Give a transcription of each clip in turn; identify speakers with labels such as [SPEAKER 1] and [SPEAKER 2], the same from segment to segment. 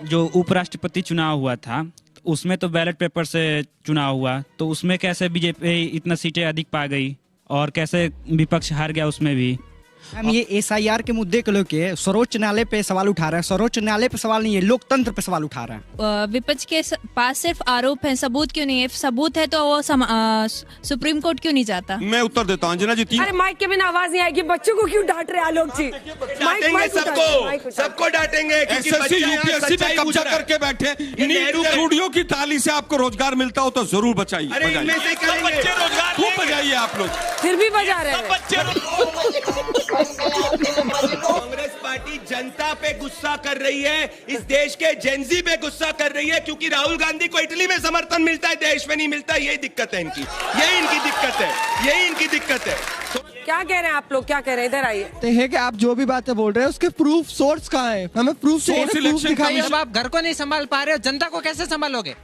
[SPEAKER 1] जो उपराष्ट्रपति चुनाव हुआ था उसमें तो बैलेट पेपर से चुनाव हुआ, तो उसमें कैसे बीजेपी इतना सीटें अधिक पा गई और कैसे विपक्ष हार गया उसमें भी।
[SPEAKER 2] हम ये एसआईआर के मुद्दे को लेके सर्वोच्च न्यायालय पे सवाल उठा रहे हैं। सर्वोच्च न्यायालय पे सवाल नहीं है, लोकतंत्र पे सवाल उठा रहे हैं।
[SPEAKER 3] विपक्ष के पास सिर्फ आरोप है, सबूत क्यों नहीं है? सबूत है तो वो सुप्रीम कोर्ट क्यों नहीं जाता?
[SPEAKER 4] मैं उत्तर देता हूँ अंजना जी।
[SPEAKER 5] अरे माइक के बिना आवाज नहीं आएगी, बच्चों को क्यों डांट रहे आलोक जी?
[SPEAKER 6] डांटेंगे सबको डांटेंगे।
[SPEAKER 4] एसएससी यूपीएससी पे कब्जा करके बैठे, रूढ़ियों की ताली से आपको रोजगार मिलता हो तो जरूर बचाइए। खूब बजाइए आप लोग,
[SPEAKER 5] फिर भी बजा रहे हैं।
[SPEAKER 6] कांग्रेस पार्टी जनता पे गुस्सा कर रही है, इस देश के जेनजी पे गुस्सा कर रही है, क्योंकि राहुल गांधी को इटली में समर्थन मिलता है, देश में नहीं मिलता। यही दिक्कत है इनकी, यही इनकी दिक्कत है, यही इनकी दिक्कत है।
[SPEAKER 5] क्या कह रहे हैं आप लोग, क्या कह रहे हैं? इधर आइए।
[SPEAKER 7] तो है कि आप जो भी बातें बोल रहे हैं उसके प्रूफ सोर्स कहाँ है? हमें प्रूफ चाहिए, प्रूफ दिखाइए।
[SPEAKER 8] जब आप घर को नहीं संभाल पा रहे हो, जनता को कैसे संभालोगे?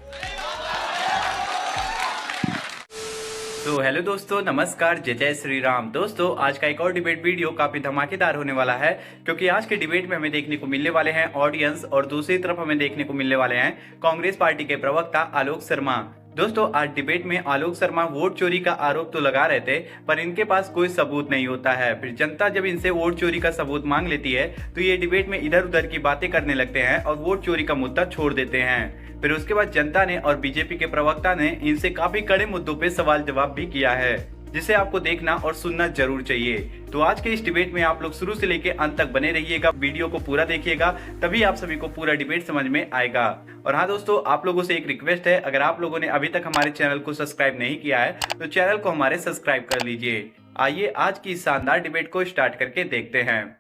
[SPEAKER 9] तो हेलो दोस्तों, नमस्कार, जय जय श्री राम। दोस्तों आज का एक और डिबेट वीडियो काफी धमाकेदार होने वाला है, क्योंकि आज के डिबेट में हमें देखने को मिलने वाले हैं ऑडियंस और दूसरी तरफ हमें देखने को मिलने वाले हैं कांग्रेस पार्टी के प्रवक्ता आलोक शर्मा। दोस्तों आज डिबेट में आलोक शर्मा वोट चोरी का आरोप तो लगा रहे थे, पर इनके पास कोई सबूत नहीं होता है। फिर जनता जब इनसे वोट चोरी का सबूत मांग लेती है तो ये डिबेट में इधर उधर की बातें करने लगते हैं और वोट चोरी का मुद्दा छोड़ देते हैं। फिर उसके बाद जनता ने और बीजेपी के प्रवक्ता ने इनसे काफी कड़े मुद्दों पे सवाल जवाब भी किया है, जिसे आपको देखना और सुनना जरूर चाहिए। तो आज के इस डिबेट में आप लोग शुरू से लेकर अंत तक बने रहिएगा, वीडियो को पूरा देखिएगा, तभी आप सभी को पूरा डिबेट समझ में आएगा। और हाँ दोस्तों, आप लोगों से एक रिक्वेस्ट है, अगर आप लोगों ने अभी तक हमारे चैनल को सब्सक्राइब नहीं किया है तो चैनल को हमारे सब्सक्राइब कर लीजिए। आइए आज की शानदार डिबेट को स्टार्ट करके देखते हैं।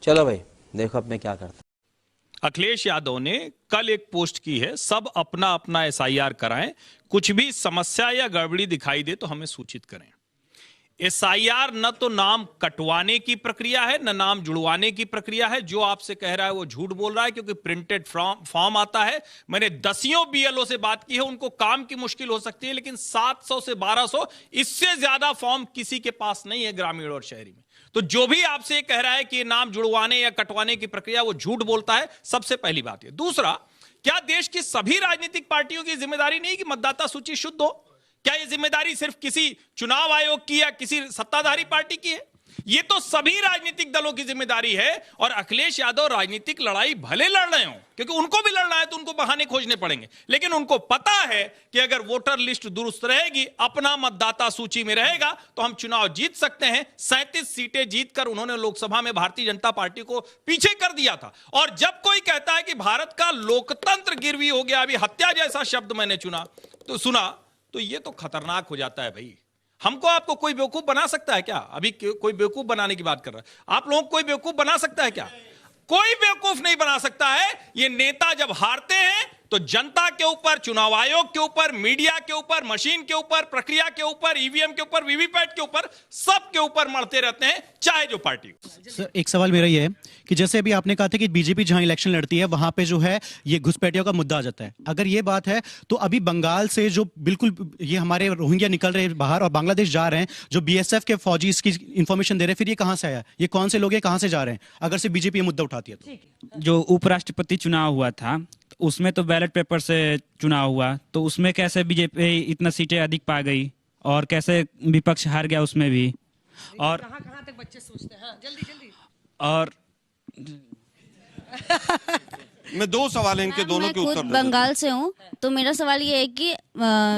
[SPEAKER 10] चलो भाई देखो अब मैं क्या करता।
[SPEAKER 11] अखिलेश यादव ने कल एक पोस्ट की है, सब अपना अपना एसआईआर कराएं, कुछ भी समस्या या गड़बड़ी दिखाई दे तो हमें सूचित करें। एसआईआर न तो नाम कटवाने की प्रक्रिया है न नाम जुड़वाने की प्रक्रिया है। जो आपसे कह रहा है वो झूठ बोल रहा है, क्योंकि प्रिंटेड फॉर्म आता है। मैंने दसियों बीएलओ से बात की है, उनको काम की मुश्किल हो सकती है, लेकिन 700 से 1200 इससे ज्यादा फॉर्म किसी के पास नहीं है ग्रामीण और शहरी में। तो जो भी आपसे कह रहा है कि नाम जुड़वाने या कटवाने की प्रक्रिया, वो झूठ बोलता है। सबसे पहली बात है। दूसरा, क्या देश की सभी राजनीतिक पार्टियों की जिम्मेदारी नहीं कि मतदाता सूची शुद्ध हो? क्या ये जिम्मेदारी सिर्फ किसी चुनाव आयोग की या किसी सत्ताधारी पार्टी की है? ये तो सभी राजनीतिक दलों की जिम्मेदारी है। और अखिलेश यादव राजनीतिक लड़ाई भले लड़ रहे हो, क्योंकि उनको भी लड़ना है तो उनको बहाने खोजने पड़ेंगे, लेकिन उनको पता है कि अगर वोटर लिस्ट दुरुस्त रहेगी, अपना मतदाता सूची में रहेगा, तो हम चुनाव जीत सकते हैं। 37 सीटें जीतकर उन्होंने लोकसभा में भारतीय जनता पार्टी को पीछे कर दिया था। और जब कोई कहता है कि भारत का लोकतंत्र गिरवी हो गया, अभी हत्या जैसा शब्द मैंने सुना, तो ये तो खतरनाक हो जाता है भाई। हमको आपको कोई बेवकूफ बना सकता है क्या? अभी कोई बेवकूफ बनाने की बात कर रहा है। आप लोगों को कोई बेवकूफ बना सकता है क्या? कोई बेवकूफ नहीं बना सकता है। ये नेता जब हारते हैं तो जनता के ऊपर, चुनाव आयोग के ऊपर, मीडिया के ऊपर, मशीन के ऊपर, प्रक्रिया के ऊपर, ईवीएम के ऊपर, वीवीपैट के ऊपर, सब के ऊपर मरते रहते हैं, चाहे जो पार्टी हो।
[SPEAKER 12] सर एक सवाल मेरा ये है कि जैसे अभी आपने कहा था कि बीजेपी जहां इलेक्शन लड़ती है वहां पे जो है ये घुसपैठियों का मुद्दा आ जाता है। अगर ये बात है तो अभी बंगाल से जो बिल्कुल ये हमारे रोहिंग्या निकल रहे हैं बाहर और बांग्लादेश जा रहे हैं, जो बीएसएफ के फौजी इसकी इंफॉर्मेशन दे रहे हैं, फिर ये कहां से आया? ये कौन से लोग हैं, कहां से जा रहे हैं? अगर से बीजेपी ये मुद्दा उठाती है तो।
[SPEAKER 1] जो उपराष्ट्रपति चुनाव हुआ था उसमें तो बैलेट पेपर से चुनाव हुआ, तो उसमें कैसे बीजेपी इतना सीटें अधिक पा गई और कैसे विपक्ष हार गया उसमें भी। और
[SPEAKER 5] कहां तक बच्चे सोचते हैं? जल्दी जल्दी।
[SPEAKER 1] और
[SPEAKER 4] मैं दो सवाल हैं इनके, दोनों के उत्तर।
[SPEAKER 13] बंगाल से हूँ, तो मेरा सवाल ये है कि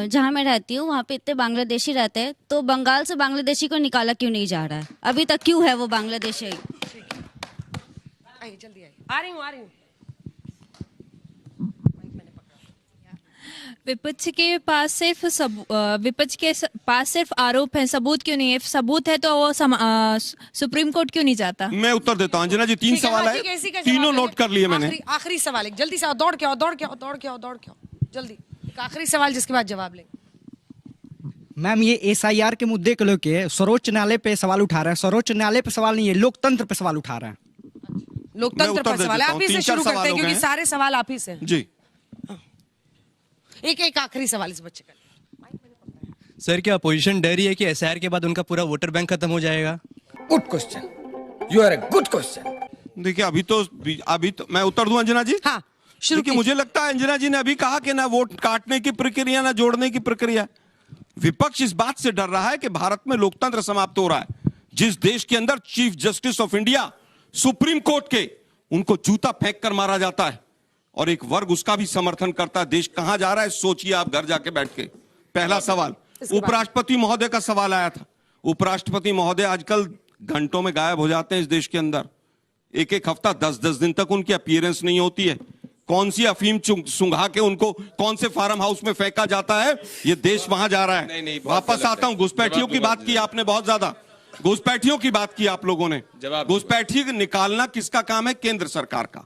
[SPEAKER 13] जहाँ मैं रहती हूँ वहाँ पे इतने बांग्लादेशी रहते हैं, तो बंगाल से बांग्लादेशी को निकाला क्यों नहीं जा रहा है? अभी तक क्यों है वो बांग्लादेशी?
[SPEAKER 5] आइए जल्दी आइए। आ रही हूँ।
[SPEAKER 3] विपक्ष के पास सिर्फ आरोप है, सबूत क्यों नहीं है? सबूत है तो वो सुप्रीम कोर्ट क्यों नहीं जाता?
[SPEAKER 4] मैं उत्तर देता हूँ अंजना जी। 3 सवाल है, तीनों नोट कर लिए मैंने।
[SPEAKER 5] आखिरी सवाल है, जल्दी से आओ, दौड़ के आओ जल्दी। आखिरी सवाल जिसके बाद जवाब लेंगे।
[SPEAKER 2] मैम ये एसआईआर के मुद्दे को लेके सर्वोच्च न्यायालय पे सवाल उठा रहे हैं। सर्वोच्च न्यायालय पे सवाल नहीं है, लोकतंत्र पे सवाल उठा रहे हैं।
[SPEAKER 5] लोकतंत्र पर सवाल है, आप ही से शुरू करते हैं क्योंकि सारे सवाल आप ही से
[SPEAKER 4] जी।
[SPEAKER 5] एक आखिरी सवाल इस बच्चे का।
[SPEAKER 10] सर क्या अपोजिशन डर रही है कि एसआईआर के बाद उनका पूरा वोटर बैंक खत्म हो जाएगा?
[SPEAKER 6] Good question, you are a good question.
[SPEAKER 4] देखिए अभी तो मैं उत्तर दूं अंजना जी।
[SPEAKER 5] हाँ।
[SPEAKER 4] देखिए मुझे लगता है अंजना जी ने अभी कहा कि ना वोट काटने की प्रक्रिया ना जोड़ने की प्रक्रिया। विपक्ष इस बात से डर रहा है कि भारत में लोकतंत्र समाप्त हो रहा है। जिस देश के अंदर chief justice of India supreme court के, उनको जूता फेंक कर मारा जाता है और एक वर्ग उसका भी समर्थन करता है। देश कहां जा रहा है सोचिए आप घर जाके बैठ के। पहला सवाल उपराष्ट्रपति महोदय का सवाल आया था। उपराष्ट्रपति महोदय आजकल घंटों में गायब हो जाते हैं इस देश के अंदर। एक एक हफ्ता 10-10 दिन तक उनकी अपीयरेंस नहीं होती है। कौन सी अफीम सुंघा के उनको कौन से फार्म हाउस में फेंका जाता है, ये देश वहां जा रहा है। वापस आता हूं, घुसपैठियों की बात की आपने बहुत ज्यादा, घुसपैठियों की बात की आप लोगों ने। घुसपैठी निकालना किसका काम है? केंद्र सरकार का।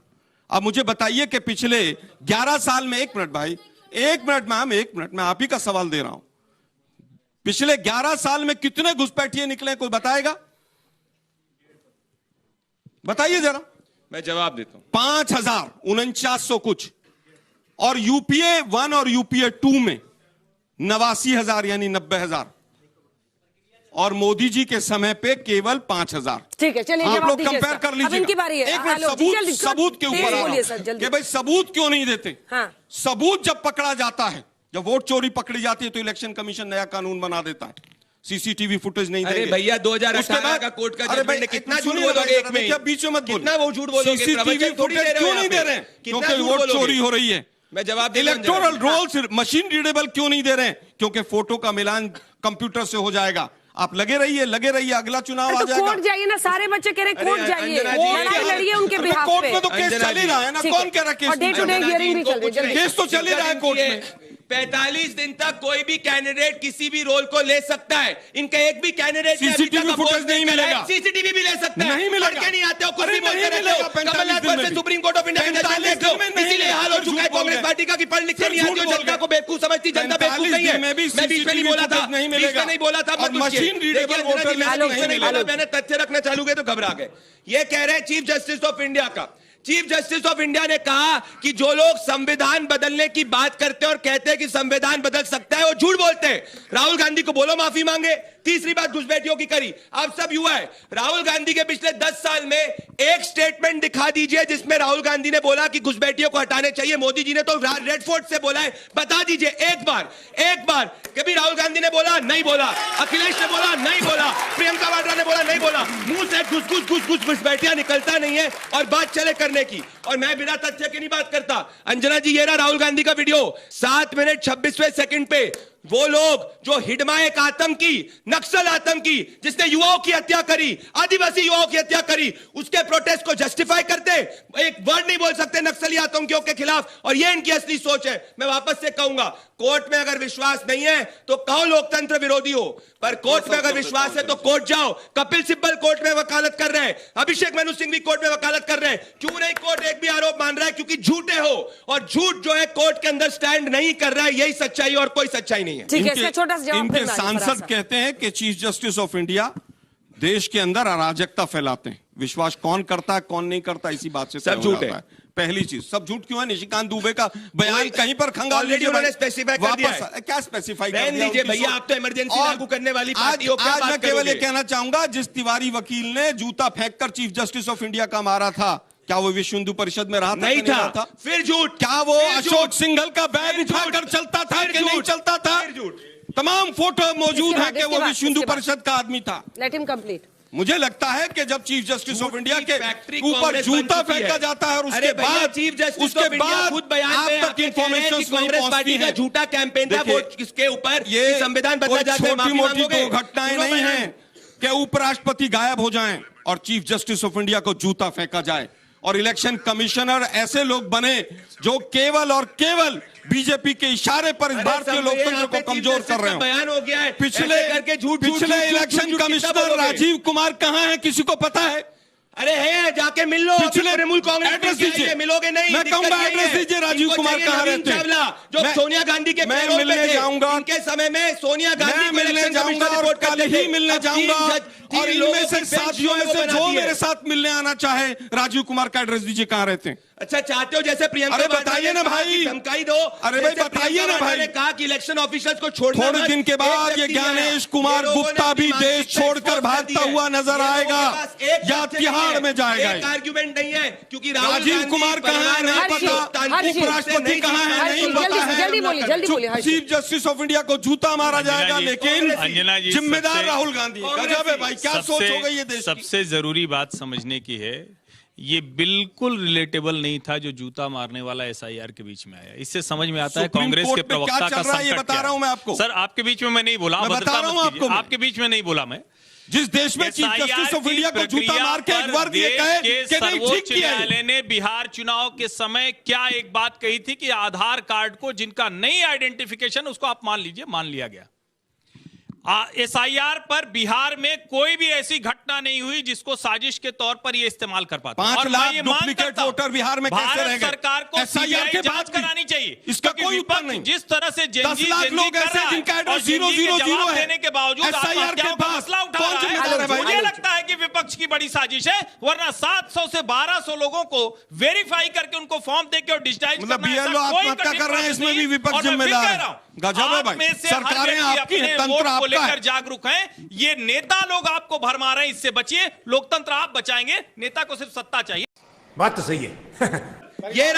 [SPEAKER 4] अब मुझे बताइए कि पिछले 11 साल में, 1 मिनट भाई, 1 मिनट मैम, 1 मिनट, मैं आप ही का सवाल दे रहा हूं। पिछले 11 साल में कितने घुसपैठिए निकले, कोई बताएगा? बताइए जरा,
[SPEAKER 6] मैं जवाब देता हूं।
[SPEAKER 4] 5,4900 कुछ, और यूपीए 1 और यूपीए 2 में 89,000 यानी 90,000, और मोदी जी के समय पे केवल 5,000।
[SPEAKER 5] ठीक है, चलिए
[SPEAKER 4] आप लोग कंपेयर कर लीजिए।
[SPEAKER 5] इनकी बारी है।
[SPEAKER 4] एक मिनट, सबूत के ऊपर आ रहा हूं कि भाई सबूत क्यों नहीं देते। सबूत जब पकड़ा जाता है, जब वोट चोरी पकड़ी जाती है तो इलेक्शन कमीशन नया कानून बना देता है, सीसीटीवी फुटेज नहीं देंगे।
[SPEAKER 6] अरे भैया 2018 का कोर्ट का जजमेंट ने कितना झूठ बोलोगे एक में?
[SPEAKER 4] बीच में मत बोलो,
[SPEAKER 6] कितना वो झूठ बोलोगे?
[SPEAKER 4] सीसीटीवी फुटेज क्यों नहीं दे रहे हैं? क्योंकि वोट चोरी हो रही है।
[SPEAKER 6] मैं जवाब
[SPEAKER 4] इलेक्टोरल रोल्स मशीन रीडेबल क्यों नहीं दे रहे हैं? क्योंकि फोटो का मिलान कंप्यूटर से हो जाएगा। आप लगे रहिए, अगला चुनाव आ जाएगा।
[SPEAKER 5] कोर्ट जाइए ना, सारे बच्चे कह रहे कोर्ट जाइए, लड़ाई लड़िए उनके बिहाफ पे।
[SPEAKER 4] कोर्ट में तो केस चल ही रहा है ना, कौन कह रहा है case?
[SPEAKER 5] Day to day hearing भी चल रही है,
[SPEAKER 4] केस तो चल ही रहा है कोर्ट में।
[SPEAKER 6] 45 दिन तक कोई भी कैंडिडेट किसी भी रोल को ले सकता है। इनका एक भी कैंडिडेट
[SPEAKER 4] सीसीटीवी फुटेज नहीं मिलेगा।
[SPEAKER 6] सीसीटीवी भी ले सकता है,
[SPEAKER 4] नहीं मिलेगा।
[SPEAKER 6] पढ़ के नहीं आते हो, कुछ भी बोलते रहते हो। कमलनाथ पर से सुप्रीम कोर्ट ऑफ इंडिया का जजमेंट देख लो, इसीलिए हाल हो चुका है कांग्रेस पार्टी का कि पढ़ लिख के नहीं आती हो, जनता को बेवकूफ समझती, जनता बेवकूफ नहीं है। मैं बीच में नहीं बोला था, नहीं बोला था,
[SPEAKER 4] मशीन रीडेबल वोटर
[SPEAKER 6] नहीं बोला, मैंने तथ्य रखना चालू किया तो घबरा गए। ये कह रहे हैं चीफ जस्टिस ऑफ इंडिया का। चीफ जस्टिस ऑफ इंडिया ने कहा कि जो लोग संविधान बदलने की बात करते हैं और कहते हैं कि संविधान बदल सकता है, वो झूठ बोलते हैं। राहुल गांधी को बोलो माफी मांगे। तीसरी बात घुसपैठियों की करी, अब सब युवा है। राहुल गांधी के पिछले 10 साल में एक स्टेटमेंट दिखा दीजिए जिसमें राहुल गांधी ने बोला कि घुसपैठियों को हटाने चाहिए। मोदी जी ने तो रेड फोर्ट से बोला है, बता दीजिए एक बार कभी राहुल गांधी ने बोला? नहीं बोला। अखिलेश ने बोला? नहीं बोला। प्रियंका वाड्रा ने बोला? नहीं बोला। मुंह से घुसपैठियां निकलता नहीं है और बात चले करने की। और मैं बिना तथ्य की नहीं बात करता। अंजना जी, ये रहा राहुल गांधी का वीडियो, 7 मिनट 26वें सेकंड पे। वो लोग जो हिडमा एक आतंकी, नक्सल आतंकी, जिसने युवाओं की हत्या करी, आदिवासी युवाओं की हत्या करी, उसके प्रोटेस्ट को जस्टिफाई करते, एक वर्ड नहीं बोल सकते नक्सली आतंकियों के खिलाफ। और ये इनकी असली सोच है। मैं वापस से कहूंगा, कोर्ट में अगर विश्वास नहीं है तो कहो लोकतंत्र विरोधी हो, पर कोर्ट में अगर विश्वास है तो कोर्ट जाओ। कपिल सिब्बल कोर्ट में वकालत कर रहे हैं, अभिषेक मनु सिंह भी कोर्ट में वकालत कर रहे हैं। क्यों नहीं कोर्ट एक भी आरोप मान रहा है? क्योंकि झूठे हो, और झूठ जो है कोर्ट के अंदर स्टैंड नहीं कर रहा है। यही सच्चाई और कोई सच्चाई नहीं है।
[SPEAKER 4] इनके सांसद कहते हैं कि चीफ जस्टिस ऑफ इंडिया देश के अंदर अराजकता फैलाते हैं। विश्वास कौन करता है कौन नहीं करता, इसी बात से सब झूठ है। पहली चीज, सब झूठ क्यों है? निशिकांत दुबे का बयान कहीं पर खंगाल लीजिए,
[SPEAKER 6] उन्होंने स्पेसिफाई कर दिया है।
[SPEAKER 4] क्या स्पेसिफाई
[SPEAKER 6] कर दिया भैया? आप तो इमरजेंसी लागू करने वाली पार्टी हो।
[SPEAKER 4] आज मैं केवल ये कहना चाहूंगा, जिस तिवारी वकील ने जूता फेंककर चीफ जस्टिस ऑफ इंडिया का मारा था, क्या वो विश्व हिंदू परिषद में रहा था?
[SPEAKER 6] नहीं था। फिर झूठ।
[SPEAKER 4] क्या वो अशोक सिंघल का बैग उठाकर चलता था कि नहीं चलता था? तमाम फोटो मौजूद है कि वो विश्व हिंदू परिषद का आदमी था।
[SPEAKER 5] Let him complete.
[SPEAKER 4] मुझे लगता है कि जब चीफ जस्टिस ऑफ इंडिया के ऊपर जूता फेंका जाता है और उसके बाद
[SPEAKER 6] चीफ जस्टिस ऑफ इंडिया खुद बयान में
[SPEAKER 4] तक इंफॉर्मेशन
[SPEAKER 6] कांग्रेस पार्टी का झूठा कैंपेन था, वो इसके ऊपर ये संविधान बदला जाता है।
[SPEAKER 4] छोटी मोटी दो घटनाएं नहीं है कि उपराष्ट्रपति गायब हो जाएं और चीफ जस्टिस ऑफ इंडिया को जूता फेंका जाए और इलेक्शन कमिश्नर ऐसे लोग बने जो केवल और केवल बीजेपी के इशारे पर इस भारतीय लोकतंत्र को कमजोर कर रहे हो।
[SPEAKER 6] बयान हो गया है।
[SPEAKER 4] पिछले इलेक्शन कमिश्नर राजीव कुमार कहां है? किसी को पता है?
[SPEAKER 6] अरे है, जाके मिल लो। तृणमूल कांग्रेस
[SPEAKER 4] एड्रेस दीजिए,
[SPEAKER 6] मिलोगे नहीं।
[SPEAKER 4] मैं कहूंगा एड्रेस दीजिए। राजीव कुमार कहां रहते हैं?
[SPEAKER 6] जो सोनिया गांधी के
[SPEAKER 4] मैं मिलने जाऊंगा
[SPEAKER 6] उनके समय में सोनिया गांधी
[SPEAKER 4] मिलने जाऊंगा और कल ही मिलने जाऊंगा। और इनमें से साथियों में से जो मेरे साथ मिलने आना चाहे, राजीव कुमार का एड्रेस दीजिए, कहां रहते हैं?
[SPEAKER 6] अच्छा चाहते हो जैसे प्रियंका
[SPEAKER 4] अरे
[SPEAKER 6] वाड्रा
[SPEAKER 4] बताइए
[SPEAKER 6] ने
[SPEAKER 4] ना
[SPEAKER 6] कहा
[SPEAKER 4] भाई।
[SPEAKER 6] कि धमकाई दो।
[SPEAKER 4] अरे भाई
[SPEAKER 6] जैसे
[SPEAKER 4] बताइए
[SPEAKER 6] प्रियंका
[SPEAKER 4] ना
[SPEAKER 6] वाड्रा
[SPEAKER 4] भाई।
[SPEAKER 6] ने कहा कि इलेक्शन ऑफिसर्स को छोड़ना
[SPEAKER 4] थोड़े
[SPEAKER 6] मत।
[SPEAKER 4] दिन के
[SPEAKER 6] एक
[SPEAKER 4] बाद ये
[SPEAKER 6] व्यक्ति
[SPEAKER 4] ज्ञानेश
[SPEAKER 6] आया।
[SPEAKER 4] कुमार
[SPEAKER 6] ये लोगों
[SPEAKER 4] गुप्ता
[SPEAKER 6] ने
[SPEAKER 4] भी
[SPEAKER 6] अपनी
[SPEAKER 4] देश
[SPEAKER 6] मानसिकता
[SPEAKER 4] छोड़कर
[SPEAKER 6] expose कर
[SPEAKER 4] भागता
[SPEAKER 6] दी है।
[SPEAKER 4] हुआ नजर
[SPEAKER 6] ये
[SPEAKER 4] आएगा
[SPEAKER 6] लोगों के पास एक
[SPEAKER 4] या
[SPEAKER 6] तथ्य
[SPEAKER 4] तिहाड़
[SPEAKER 6] नहीं है,
[SPEAKER 4] में जाएगा।
[SPEAKER 6] एक आर्गुमेंट नहीं है क्योंकि
[SPEAKER 4] राजीव कुमार कहाँ है नहीं पता, उपराष्ट्रपति कहाँ है नहीं पता है, चीफ जस्टिस ऑफ इंडिया को जूता मारा जाएगा, लेकिन
[SPEAKER 11] अंजना जी,
[SPEAKER 4] जिम्मेदार राहुल गांधी। गजब है भाई, क्या सोच हो गई है देश की।
[SPEAKER 11] सबसे जरूरी बात समझने की है, ये बिल्कुल रिलेटेबल नहीं था जो जूता मारने वाला एसआईआर के बीच में आया। इससे समझ में आता है
[SPEAKER 4] सुप्रीम
[SPEAKER 11] कांग्रेस
[SPEAKER 4] कोर्ट
[SPEAKER 11] के
[SPEAKER 4] में क्या
[SPEAKER 11] प्रवक्ता
[SPEAKER 4] चल
[SPEAKER 11] का
[SPEAKER 4] रहा है, ये
[SPEAKER 11] संकट
[SPEAKER 4] बता
[SPEAKER 11] क्या
[SPEAKER 4] रहा हूं मैं आपको।
[SPEAKER 11] सर आपके बीच में मैं नहीं बोला,
[SPEAKER 4] मैं
[SPEAKER 11] भद्रता
[SPEAKER 4] बता रहा हूं
[SPEAKER 11] मत
[SPEAKER 4] आपको
[SPEAKER 11] कीजिए।
[SPEAKER 4] मैं।
[SPEAKER 11] आपके बीच में नहीं बोला मैं।
[SPEAKER 4] जिस देश में चीफ जस्टिस ऑफ इंडिया को जूता मार के एक वर्ग ये कहे कि नहीं ठीक
[SPEAKER 11] सर्वोच्च
[SPEAKER 4] किया है।
[SPEAKER 11] न्यायालय ने बिहार चुनाव के समय क्या एक बात कही थी कि आधार कार्ड को जिनका नहीं आइडेंटिफिकेशन उसको आप मान लीजिए, मान लिया गया। एसआईआर पर बिहार में कोई भी ऐसी घटना नहीं हुई जिसको साजिश के तौर पर ये इस्तेमाल कर पाता।
[SPEAKER 4] 5
[SPEAKER 11] और
[SPEAKER 4] लाख
[SPEAKER 11] मैं ये मान
[SPEAKER 4] डुप्लीकेट
[SPEAKER 11] करता हूं,
[SPEAKER 4] वोटर बिहार में कैसे रह
[SPEAKER 11] भारत
[SPEAKER 4] गए?
[SPEAKER 11] सरकार को
[SPEAKER 4] एसआईआर के
[SPEAKER 11] जांच
[SPEAKER 4] बाद भी
[SPEAKER 11] करानी चाहिए।
[SPEAKER 4] इसका
[SPEAKER 11] क्योंकि
[SPEAKER 4] कोई उत्तर
[SPEAKER 11] विपक्ष
[SPEAKER 4] नहीं।
[SPEAKER 11] जिस तरह से
[SPEAKER 4] 10 लाख लोग ऐसे हैं जिनका एड्रेस 000 है।
[SPEAKER 11] देने के बावजूद
[SPEAKER 4] एसआईआर के बाद
[SPEAKER 11] मसला उठा
[SPEAKER 4] कौन
[SPEAKER 11] रहा
[SPEAKER 4] जिम्मेदार है
[SPEAKER 11] है,
[SPEAKER 4] भाई?
[SPEAKER 11] मुझे लगता है कि विपक्ष की बड़ी साजिश है, वरना 700 से 1200 लोगों को वेरीफाई करके उनको फॉर्म देके और डिजिटाइज
[SPEAKER 4] मतलब बीएलओ आत्महत्या कर रहे हैं, इसमें भी विपक्ष जिम्मेदार है। गजब है भाई, सरकारें आपकी हैं, तंत्र आपका
[SPEAKER 11] लेकर
[SPEAKER 4] है।
[SPEAKER 11] जागरूक हैं। ये नेता लोग आपको भरमा रहे हैं, इससे बचिए। लोकतंत्र आप बचाएंगे, नेता को सिर्फ सत्ता चाहिए।
[SPEAKER 6] बात तो सही है। ये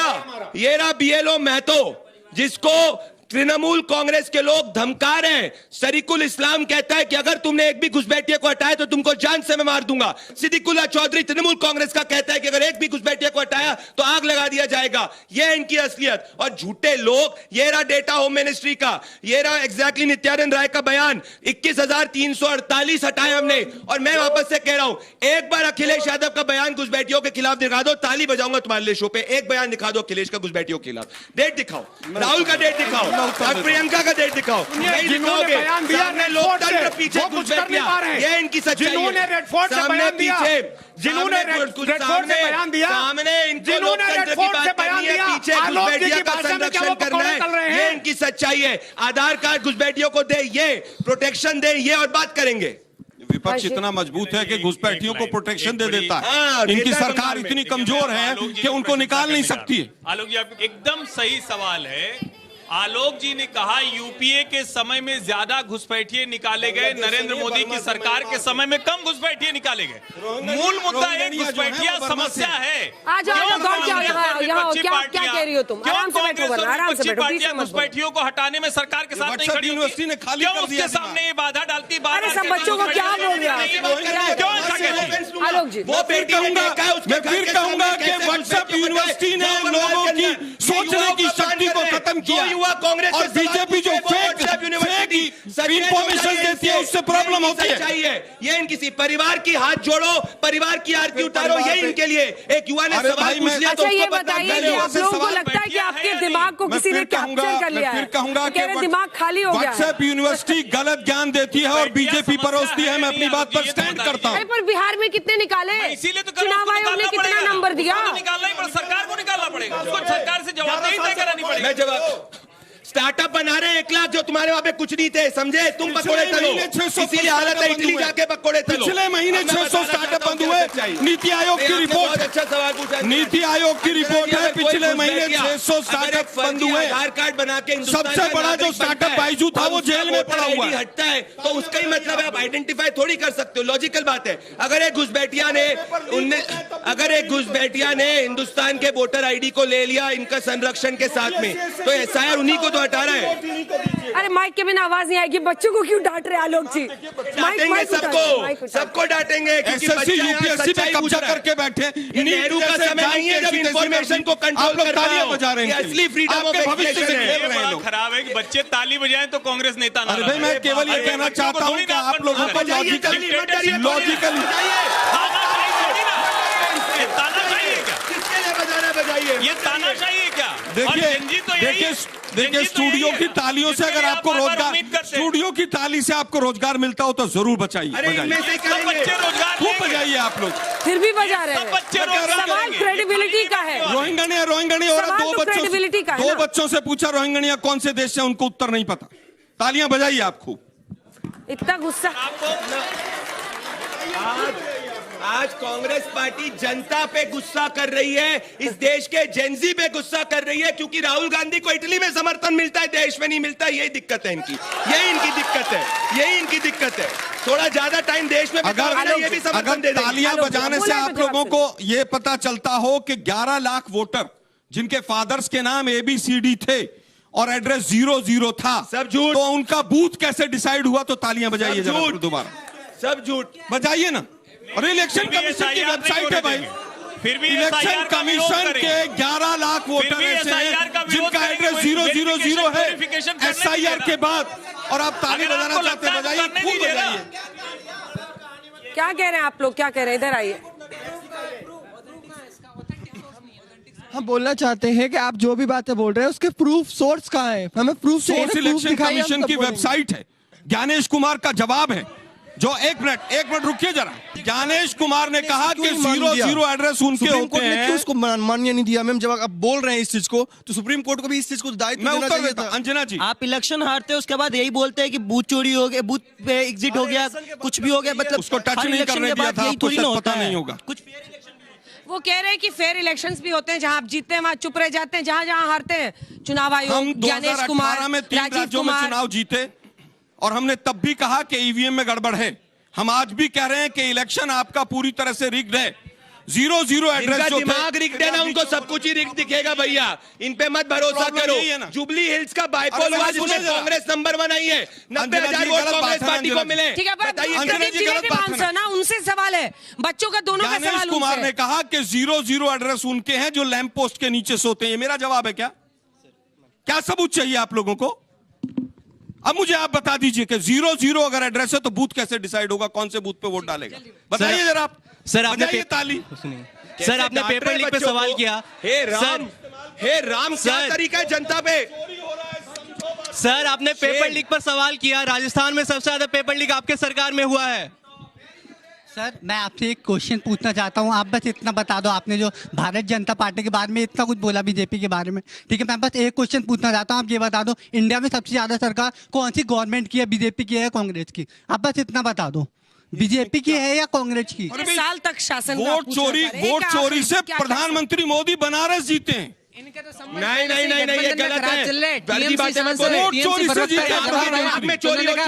[SPEAKER 6] रहा बीएलओ महतो, जिसको तृणमूल कांग्रेस के लोग धमका रहे हैं। शरीकुल इस्लाम कहता है कि अगर तुमने एक भी घुसपैठिए को हटाया तो तुमको जान से मैं मार दूंगा। सिद्दीकुल्लाह चौधरी तृणमूल कांग्रेस का कहता है कि अगर एक भी घुसपैठिए को हटाया तो आग लगा दिया जाएगा। यह इनकी असलियत। और झूठे लोग, ये रहा डेटा होम मिनिस्ट्री का, ये रहा एग्जैक्टली नित्यानंद राय का बयान, 21,348 हटाए हमने। और मैं वापस से कह रहा हूं, एक बार अखिलेश यादव का बयान घुसपैठियों के खिलाफ दिखा दो, ताली बजाऊंगा तुम्हारे लिए शो पे। एक बयान दिखा दो अखिलेश का घुसपैठियों के खिलाफ, डेट दिखाओ, राहुल का डेट दिखाओ, और प्रियंका का डेट दिखाओ। नहीं दिखाओगे, सामने लोकतंत्र पीछे घुसपैठियां, ये इनकी सच्चाई है।
[SPEAKER 14] जिन्होंने रेड फोर्ट से बयान दिया, जिन्होंने रेड फोर्ट से बयान दिया,
[SPEAKER 6] सामने इनको
[SPEAKER 14] जिन्होंने रेड
[SPEAKER 6] लोकतंत्र की
[SPEAKER 14] फोर्ट से
[SPEAKER 6] बात
[SPEAKER 14] बयान
[SPEAKER 6] करनी है,
[SPEAKER 14] दिया,
[SPEAKER 6] पीछे
[SPEAKER 14] आलोक जी
[SPEAKER 6] घुसपैठिया
[SPEAKER 14] की
[SPEAKER 6] का
[SPEAKER 14] भाषा में क्या
[SPEAKER 6] संरक्षण
[SPEAKER 14] वो
[SPEAKER 6] करना
[SPEAKER 14] पकौड़े तल रहे
[SPEAKER 6] है,
[SPEAKER 14] हैं?
[SPEAKER 6] ये इनकी सच्चाई है। आधार कार्ड घुसपैठियों को दे, ये प्रोटेक्शन दे, ये और बात करेंगे।
[SPEAKER 4] विपक्ष इतना मजबूत है कि घुसपैठियों को प्रोटेक्शन दे देता है।
[SPEAKER 6] हाँ,
[SPEAKER 4] इनकी
[SPEAKER 6] देता है
[SPEAKER 4] सरकार
[SPEAKER 6] बंगाल में।
[SPEAKER 4] इतनी कमजोर है कि उनको निकाल नहीं सकती है।
[SPEAKER 11] आलोक जी, आप एकदम सही सवाल है। आलोक जी ने कहा यूपीए के समय में ज्यादा घुसपैठिए निकाले गए, नरेंद्र मोदी की सरकार के समय में कम घुसपैठिए निकाले गए। मूल मुद्दा एक घुसपैठिया समस्या है।
[SPEAKER 5] आ जाओ, दौड़ के आओ यहाँ, क्या कह रही हो तुम? आराम से बैठो, आराम से बैठो, बीच में मत बोलो।
[SPEAKER 11] घुसपैठियों को हटाने में सरकार के साथ नहीं खड़ी
[SPEAKER 4] यूनिवर्सिटी ने खाली
[SPEAKER 11] क्यों
[SPEAKER 4] कर दिया
[SPEAKER 11] उसके सामने ये बाधा डालती?
[SPEAKER 5] अरे सब बच्चों को क्या बोल रहे हैं
[SPEAKER 11] क्यों ऐसा कहती?
[SPEAKER 5] आलोक जी?
[SPEAKER 4] मैं फिर कहूंगा कि व्हाट्सएप यूनिवर्सिटी ने लोगों की सोचने की शक्ति को खत्म किया।
[SPEAKER 6] युवा कांग्रेस
[SPEAKER 4] और बीजेपी जो फेक इंफॉर्मेशन देती है उससे प्रॉब्लम होती है।
[SPEAKER 6] चाहिए ये इनकी परिवार की हाथ जोड़ो, परिवार की आरती उतारो, ये इनके लिए। एक युवा ने सवाल पूछ लिया,
[SPEAKER 5] अच्छा ये बताइए कि आप लोगों को लगता है कि आपके दिमाग को किसी ने कैप्चर कर लिया है?
[SPEAKER 4] फिर कहूंगा कि
[SPEAKER 5] दिमाग खाली हो गया है।
[SPEAKER 4] व्हाट्सएप यूनिवर्सिटी गलत ज्ञान देती है और बीजेपी परोसती है। मैं अपनी बात पर स्टैंड करता हूँ।
[SPEAKER 5] पर बिहार में कितने निकाले?
[SPEAKER 11] इसीलिए तो
[SPEAKER 5] चुनाव आयोग ने कितना नंबर दिया?
[SPEAKER 11] निकालना ही पड़ेगा, सरकार को निकालना पड़ेगा, उसको सरकार से जवाबदेही तय करानी पड़ेगी।
[SPEAKER 6] मैं जवाब स्टार्टअप बना रहे हैं 1 लाख, जो तुम्हारे वहां पे कुछ नहीं थे, समझे? तुम पकोड़े तलो, इसीलिए हालत है इटली जाके पकोड़े तलो।
[SPEAKER 4] पिछले महीने 600 स्टार्टअप बंद हुए। नीति आयोग की रिपोर्ट,
[SPEAKER 6] अच्छा सवाल पूछा।
[SPEAKER 4] नीति आयोग की रिपोर्ट है, पिछले महीने 600 स्टार्टअप बंद हुए।
[SPEAKER 6] आधार कार्ड बना के
[SPEAKER 4] सबसे बड़ा जो स्टार्टअप बाइजू था वो जेल में पड़ा हुआ है।
[SPEAKER 6] हटता है तो उसका ही मतलब है आप आइडेंटिफाई थोड़ी कर सकते हो। लॉजिकल बात है। अगर एक घुसपैठिया ने हिंदुस्तान के वोटर आईडी को ले लिया इनका संरक्षण के साथ में, तो एसआईआर उन्हीं को तो हटा रहा है।
[SPEAKER 5] अरे माइक के बिना आवाज नहीं आएगी। बच्चों को क्यों डांट रहे आलोक जी?
[SPEAKER 6] डांटेंगे सबको डांटेंगे, क्योंकि
[SPEAKER 4] एसएससी यूपीएससी पे कब्जा करके बैठे।
[SPEAKER 6] नेहरू का समय नहीं है जब इंफॉर्मेशन को कंट्रोल कर रहा हो।
[SPEAKER 4] बजा रहे हैं,
[SPEAKER 6] असली फ्रीडम ऑफ एक्सप्रेशन है।
[SPEAKER 11] बड़ा खराब है कि बच्चे ताली बजाएं तो कांग्रेस नेता ना।
[SPEAKER 4] अरे भाई मैं केवल ये कहना चाहता हूँ कि आप लोगों को लॉजिकली
[SPEAKER 11] तानाशाही है क्या?
[SPEAKER 6] किसके लिए बजाना बजाइए?
[SPEAKER 11] ये तानाशाही है क्या?
[SPEAKER 4] देखिए स्टूडियो की तालियों से अगर आपको रोजगार, स्टूडियो की ताली से आपको रोजगार मिलता हो तो जरूर बचाइए, खूब बजाइए आप लोग।
[SPEAKER 5] फिर भी बजा रहे हैं। सवाल क्रेडिबिलिटी का है।
[SPEAKER 4] रोहिंग्यानी औरत दो बच्चों से पूछा रोहिंग्या कौन से देश से, उनको उत्तर नहीं पता। तालियां बजाइए आप खूब।
[SPEAKER 5] इतना गुस्सा
[SPEAKER 6] आज कांग्रेस पार्टी जनता पे गुस्सा कर रही है, इस देश के जेंजी पे गुस्सा कर रही है, क्योंकि राहुल गांधी को इटली में समर्थन मिलता है, देश में नहीं मिलता। यही दिक्कत है इनकी, यही इनकी दिक्कत है, यही इनकी दिक्कत है। थोड़ा ज्यादा टाइम देश में
[SPEAKER 4] अगर तालियां बजाने से आप लोगों को ये पता चलता हो कि 11 लाख वोटर जिनके फादर्स के नाम ABCD थे और एड्रेस 00 था, सब झूठ, तो उनका बूथ कैसे डिसाइड हुआ? तो तालियां बजाइए दोबारा,
[SPEAKER 6] सब झूठ
[SPEAKER 4] बजाइए ना। और इलेक्शन कमीशन की वेबसाइट है भाई,
[SPEAKER 11] फिर भी
[SPEAKER 4] इलेक्शन कमीशन के 11 लाख वोटर ऐसे हैं जिनका एड्रेस 000 है SIR के बाद, और आप ताली बजाना चाहते हैं, बजाइए, खूब बजाइए।
[SPEAKER 5] क्या कह रहे हैं आप लोग, क्या कह रहे हैं? इधर आइए।
[SPEAKER 7] हम बोलना चाहते हैं कि आप जो भी बातें बोल रहे हैं उसके प्रूफ सोर्स कहाँ है? हमें प्रूफ चाहिए।
[SPEAKER 4] सोर्स इलेक्शन कमीशन की वेबसाइट है, ज्ञानेश कुमार का जवाब है, जो एक मिनट रुकिए जरा। ज्ञानेश कुमार ने कहा कि 00 एड्रेस उनके होते हैं।
[SPEAKER 10] उसको मान्य नहीं दिया। मैम जब आप बोल रहे हैं इस चीज को, तो सुप्रीम कोर्ट को भी इस चीज को दायित्व देना चाहिए था।
[SPEAKER 4] अंजना जी,
[SPEAKER 15] आप इलेक्शन हारते हैं, उसके बाद यही बोलते हैं कि बूथ चोरी हो गया, बूथ पे एग्जिट हो गया, कुछ भी हो गया, मतलब
[SPEAKER 4] उसको टच नहीं करने दिया था, आपको शायद पता नहीं होगा।
[SPEAKER 5] वो कह रहे हैं कि फेयर इलेक्शंस भी होते हैं, जहां आप जीतते हैं वहां चुप रह जाते हैं, जहां जहां हारते हैं चुनाव आयोग।
[SPEAKER 4] हम
[SPEAKER 5] ज्ञानेश कुमार
[SPEAKER 4] 2018 में 3 राज्यों में चुनाव जीते, और हमने तब भी कहा कि EVM में गड़बड़ है। हम आज भी कह रहे हैं कि इलेक्शन आपका पूरी तरह से रिग्ड है। 00 एड्रेस जो
[SPEAKER 6] दिमाग रिग्ड है ना, उनको सब कुछ ही रिग्ड दिखेगा भैया, इन पे मत भरोसा करो। जुबली हिल्स का बाइपोल हुआ जिसमें कांग्रेस नंबर 1 आई है, 90,000 वोट कांग्रेस पार्टी को मिले।
[SPEAKER 5] ठीक है, ना उनसे सवाल है, बच्चों का दोनों का सवाल।
[SPEAKER 4] कुमार ने कहा कि 00 एड्रेस उनके हैं जो लैंप पोस्ट के नीचे सोते हैं। ये मेरा जवाब है। क्या सबूत चाहिए आप लोगों को? अब मुझे आप बता दीजिए कि 00 अगर एड्रेस है तो बूथ कैसे डिसाइड होगा, कौन से बूथ पे वोट डालेगा? बताइए जरा आप।
[SPEAKER 10] सर आपने
[SPEAKER 4] ताली।
[SPEAKER 10] सर आपने पेपर लीक पे सवाल किया।
[SPEAKER 6] हे राम, क्या तरीका है जनता पे?
[SPEAKER 10] सर आपने पेपर लीक पर सवाल किया। राजस्थान में सबसे ज्यादा पेपर लीक आपके सरकार में हुआ है।
[SPEAKER 15] सर मैं आपसे एक क्वेश्चन पूछना चाहता हूँ, आप बस इतना बता दो। आपने जो भारत जनता पार्टी के बारे में इतना कुछ बोला, बीजेपी के बारे में, ठीक है, मैं बस एक क्वेश्चन पूछना चाहता हूँ। आप ये बता दो, इंडिया में सबसे ज्यादा सरकार कौन सी गवर्नमेंट की है, बीजेपी की है या कांग्रेस की? आप बस इतना बता दो, बीजेपी की है या कांग्रेस की?
[SPEAKER 5] साल तक शासन
[SPEAKER 4] वोट चोरी से प्रधानमंत्री मोदी बनारस जीते हैं।
[SPEAKER 6] नहीं, ये गलत है।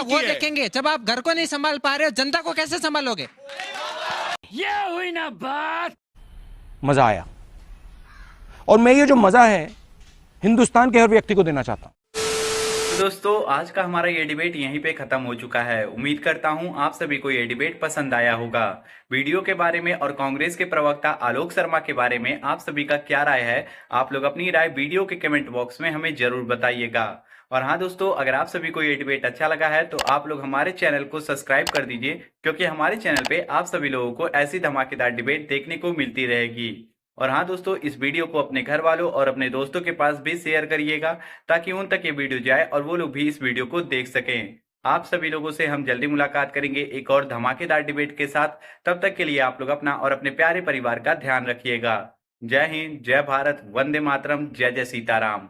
[SPEAKER 8] वो देखेंगे जब आप घर को नहीं संभाल पा रहे हो, जनता को कैसे संभालोगे?
[SPEAKER 14] ये हुई ना बात।
[SPEAKER 16] मजा आया, और मैं ये जो मजा है हिंदुस्तान के हर व्यक्ति को देना चाहता हूं।
[SPEAKER 9] दोस्तों आज का हमारा ये डिबेट यहीं पे खत्म हो चुका है। उम्मीद करता हूँ आप सभी को ये डिबेट पसंद आया होगा। वीडियो के बारे में और कांग्रेस के प्रवक्ता आलोक शर्मा के बारे में आप सभी का क्या राय है? आप लोग अपनी राय वीडियो के कमेंट बॉक्स में हमें जरूर बताइएगा। और हाँ दोस्तों, अगर आप सभी को ये डिबेट अच्छा लगा है तो आप लोग हमारे चैनल को सब्सक्राइब कर दीजिए, क्योंकि हमारे चैनल पे आप सभी लोगों को ऐसी धमाकेदार डिबेट देखने को मिलती रहेगी। और हाँ दोस्तों, इस वीडियो को अपने घर वालों और अपने दोस्तों के पास भी शेयर करिएगा, ताकि उन तक ये वीडियो जाए और वो लोग भी इस वीडियो को देख सकें। आप सभी लोगों से हम जल्दी मुलाकात करेंगे एक और धमाकेदार डिबेट के साथ। तब तक के लिए आप लोग अपना और अपने प्यारे परिवार का ध्यान रखिएगा। जय हिंद, जय भारत, वंदे मातरम, जय जय सीताराम।